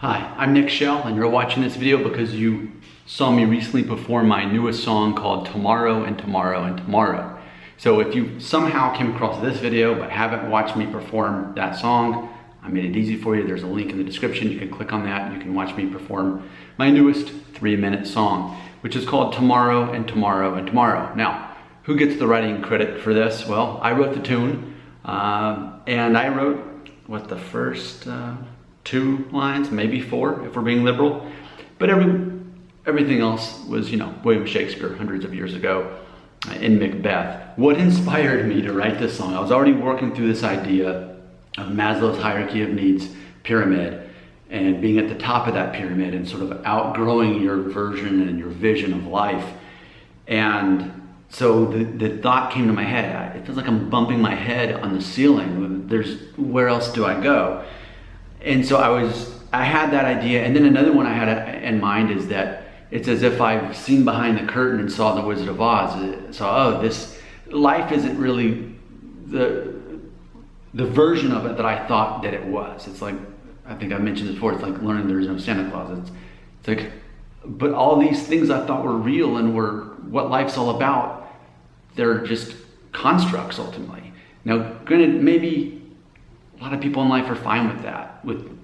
Hi, I'm Nick Shell, and you're watching this video because you saw me recently perform my newest song called Tomorrow and Tomorrow and Tomorrow. So if you somehow came across this video but haven't watched me perform that song, I made it easy for you. There's a link in the description. You can click on that and you can watch me perform my newest 3-minute song, which is called Tomorrow and Tomorrow and Tomorrow. Now, who gets the writing credit for this? Well, I wrote the tune, and I wrote, the first 2 lines, maybe 4 if we're being liberal, but everything else was, William Shakespeare hundreds of years ago in Macbeth. What inspired me to write this song? I was already working through this idea of Maslow's hierarchy of needs pyramid and being at the top of that pyramid and sort of outgrowing your version and your vision of life. And so the thought came to my head, it feels like I'm bumping my head on the ceiling. Where else do I go? And so I had that idea, and then another one I had in mind is that it's as if I've seen behind the curtain and saw the Wizard of Oz. So, this life isn't really the version of it that I thought that it was. It's like, I think I mentioned this before, it's like learning there is no Santa Claus. It's like, but all these things I thought were real and were what life's all about, they're just constructs ultimately. Now, granted, maybe a lot of people in life are fine with that.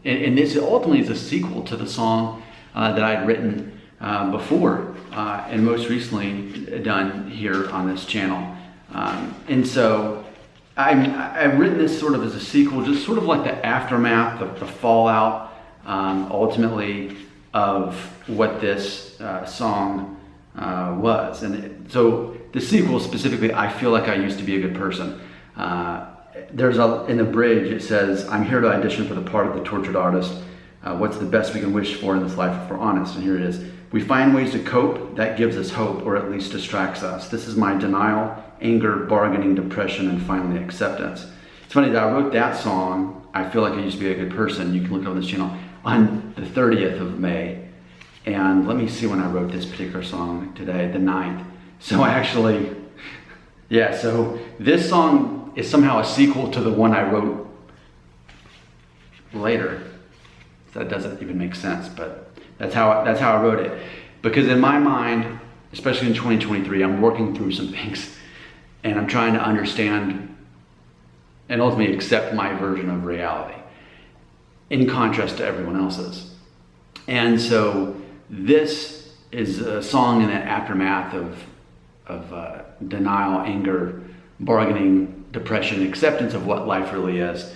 And this ultimately is a sequel to the song that I'd written before and most recently done here on this channel. And so I've written this sort of as a sequel, just sort of like the aftermath, the fallout, ultimately, of what this song was. And so the sequel specifically, I feel like I used to be a good person. In the bridge, it says, I'm here to audition for the part of the tortured artist. What's the best we can wish for in this life if we're honest? And here it is. We find ways to cope, that gives us hope, or at least distracts us. This is my denial, anger, bargaining, depression, and finally acceptance. It's funny that I wrote that song, I feel like I used to be a good person. You can look it up on this channel, on the 30th of May. And let me see when I wrote this particular song today, the 9th. So so this song is somehow a sequel to the one I wrote later. That doesn't even make sense, but that's how I wrote it. Because in my mind, especially in 2023, I'm working through some things and I'm trying to understand and ultimately accept my version of reality in contrast to everyone else's. And so this is a song in that aftermath of denial, anger, bargaining, depression, acceptance of what life really is.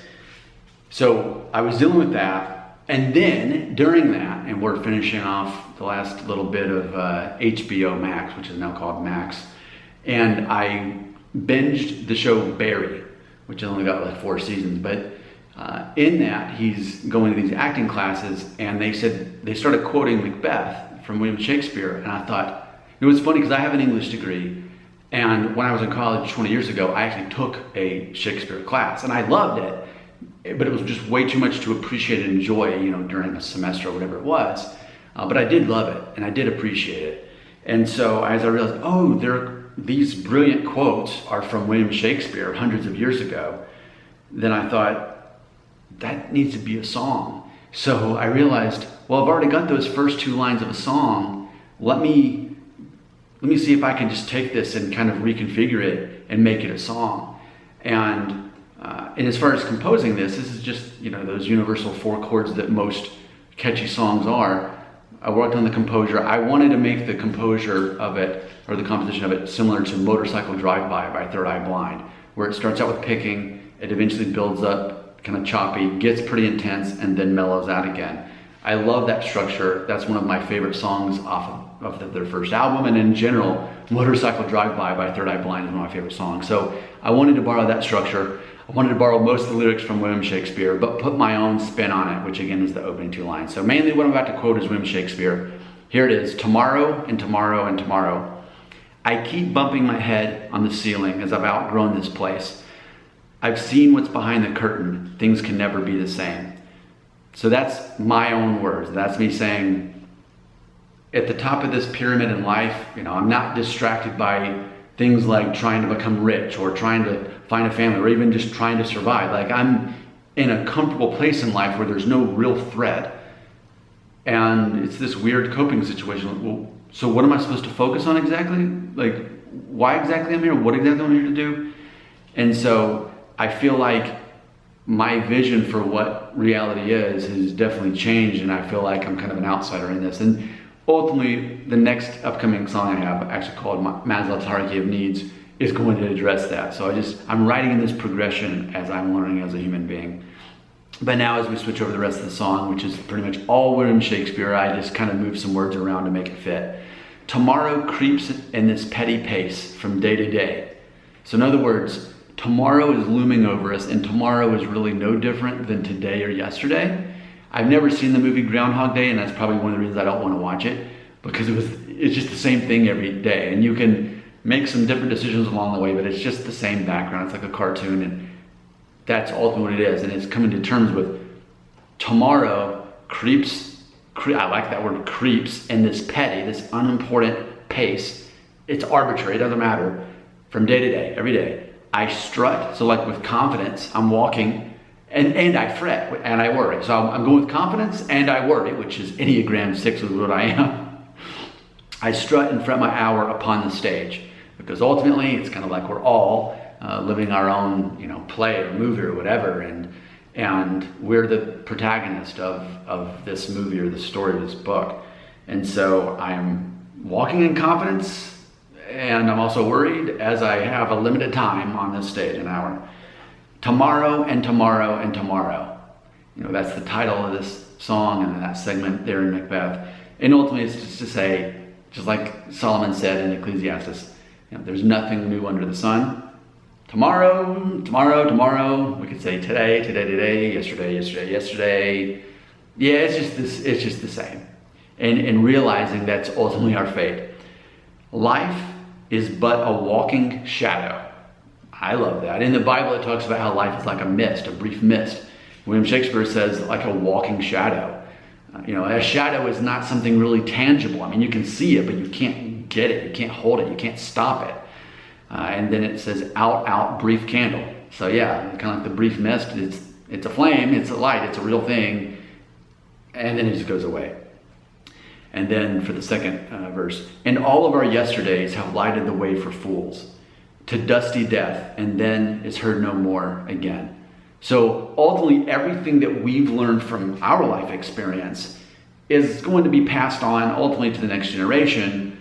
So I was dealing with that, and then during that, and we're finishing off the last little bit of HBO Max, which is now called Max, and I binged the show Barry, which has only got like 4 seasons, but in that he's going to these acting classes, and they started quoting Macbeth from William Shakespeare, and I thought, it was funny because I have an English degree, and when I was in college 20 years ago, I actually took a Shakespeare class, and I loved it, but it was just way too much to appreciate and enjoy, during a semester or whatever it was. But I did love it, and I did appreciate it. And so as I realized, these brilliant quotes are from William Shakespeare hundreds of years ago, then I thought, that needs to be a song. So I realized, well, I've already got those first 2 lines of a song. Let me see if I can just take this and kind of reconfigure it and make it a song. And as far as composing this is just, those universal 4 chords that most catchy songs are. I worked on the composure. I wanted to make the composure of it, or the composition of it, similar to Motorcycle Drive-By by Third Eye Blind, where it starts out with picking, it eventually builds up, kind of choppy, gets pretty intense, and then mellows out again. I love that structure. That's one of my favorite songs off of their first album, and in general, Motorcycle Drive-By by Third Eye Blind is one of my favorite songs. So I wanted to borrow that structure. I wanted to borrow most of the lyrics from William Shakespeare, but put my own spin on it, which again is the opening 2 lines. So mainly what I'm about to quote is William Shakespeare. Here it is, tomorrow and tomorrow and tomorrow. I keep bumping my head on the ceiling as I've outgrown this place. I've seen what's behind the curtain. Things can never be the same. So that's my own words. That's me saying, at the top of this pyramid in life, I'm not distracted by things like trying to become rich or trying to find a family or even just trying to survive. Like, I'm in a comfortable place in life where there's no real threat. and it's this weird coping situation. Well, so what am I supposed to focus on exactly? Like, why exactly I'm here? What exactly I'm here to do? And so I feel like my vision for what reality is has definitely changed, and I feel like I'm kind of an outsider in this. And ultimately, the next upcoming song I have, actually called Maslow's Hierarchy of Needs, is going to address that. So I'm writing in this progression as I'm learning as a human being. But now as we switch over the rest of the song, which is pretty much all William Shakespeare, I just kind of move some words around to make it fit. Tomorrow creeps in this petty pace from day to day. So in other words, tomorrow is looming over us, and tomorrow is really no different than today or yesterday. I've never seen the movie Groundhog Day, and that's probably one of the reasons I don't want to watch it, because it's just the same thing every day, and you can make some different decisions along the way, but it's just the same background. It's like a cartoon, and that's ultimately what it is. And it's coming to terms with tomorrow creeps, I like that word, creeps, in this petty, this unimportant pace. It's arbitrary, it doesn't matter, from day to day, every day. I strut, so like with confidence, I'm walking, and I fret, and I worry. So I'm going with confidence, and I worry, which is Enneagram 6 is what I am. I strut and fret my hour upon the stage, because ultimately it's kind of like we're all living our own, play or movie or whatever, and we're the protagonist of this movie or the story of this book. And so I'm walking in confidence, and I'm also worried as I have a limited time on this stage, an hour. Tomorrow and tomorrow and tomorrow. That's the title of this song and that segment there in Macbeth. And ultimately it's just to say, just like Solomon said in Ecclesiastes, there's nothing new under the sun. Tomorrow, tomorrow, tomorrow. We could say today, today, today, yesterday, yesterday, yesterday. Yeah, it's just the same. And realizing that's ultimately our fate. Life is but a walking shadow. I love that. In the Bible, it talks about how life is like a mist, a brief mist. William Shakespeare says like a walking shadow. A shadow is not something really tangible. I mean, you can see it, but you can't get it. You can't hold it. You can't stop it. And then it says out, brief candle. So yeah, kind of like the brief mist. It's a flame, it's a light, it's a real thing. And then it just goes away. And then for the second verse, and all of our yesterdays have lighted the way for fools to dusty death, and then is heard no more again. So ultimately, everything that we've learned from our life experience is going to be passed on ultimately to the next generation.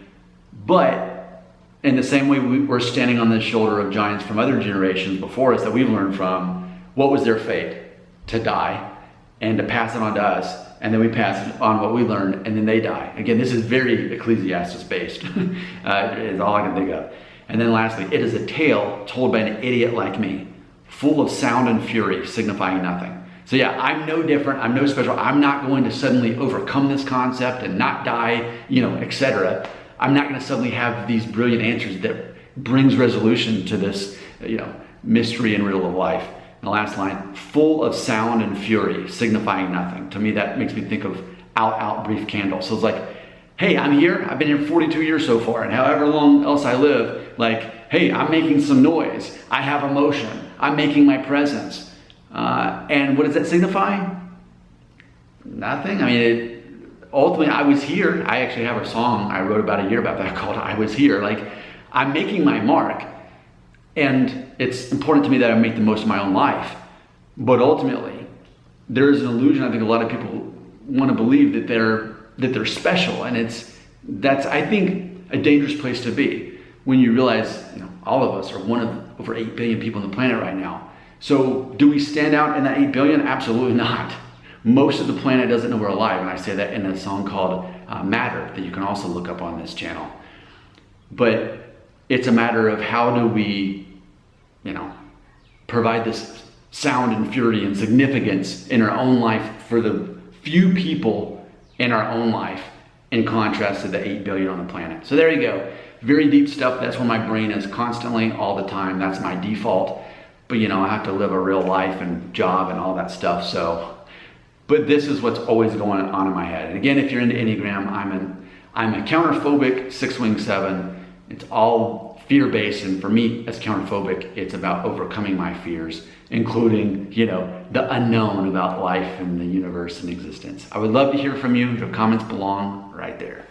But in the same way we're standing on the shoulder of giants from other generations before us that we've learned from, what was their fate? To die and to pass it on to us. And then we pass on what we learned, and then they die. Again, this is very Ecclesiastes based, is all I can think of. And then lastly, it is a tale told by an idiot like me, full of sound and fury, signifying nothing. So yeah, I'm no different, I'm no special. I'm not going to suddenly overcome this concept and not die, etc. I'm not going to suddenly have these brilliant answers that brings resolution to this, mystery and riddle of life. And the last line, full of sound and fury, signifying nothing. To me, that makes me think of out, brief candle. So it's like, hey, I'm here. I've been here 42 years so far, and however long else I live, like, hey, I'm making some noise. I have emotion. I'm making my presence. And what does that signify? Nothing. I mean, ultimately, I was here. I actually have a song I wrote about a year about that called I Was Here. Like, I'm making my mark. And it's important to me that I make the most of my own life. But ultimately, there is an illusion I think a lot of people want to believe that they're special. And that's, I think, a dangerous place to be when you realize, all of us are one of over 8 billion people on the planet right now. So do we stand out in that 8 billion? Absolutely not. Most of the planet doesn't know we're alive. And I say that in a song called Matter that you can also look up on this channel. But it's a matter of how do we, provide this sound and fury and significance in our own life for the few people in our own life in contrast to the 8 billion on the planet. So there you go. Very deep stuff. That's where my brain is constantly, all the time. That's my default. But I have to live a real life and job and all that stuff. So, but this is what's always going on in my head. And again, if you're into Enneagram, I'm a counterphobic 6-wing 7. It's all fear-based, and for me as counterphobic, it's about overcoming my fears, including, the unknown about life and the universe and existence. I would love to hear from you. The comments belong right there.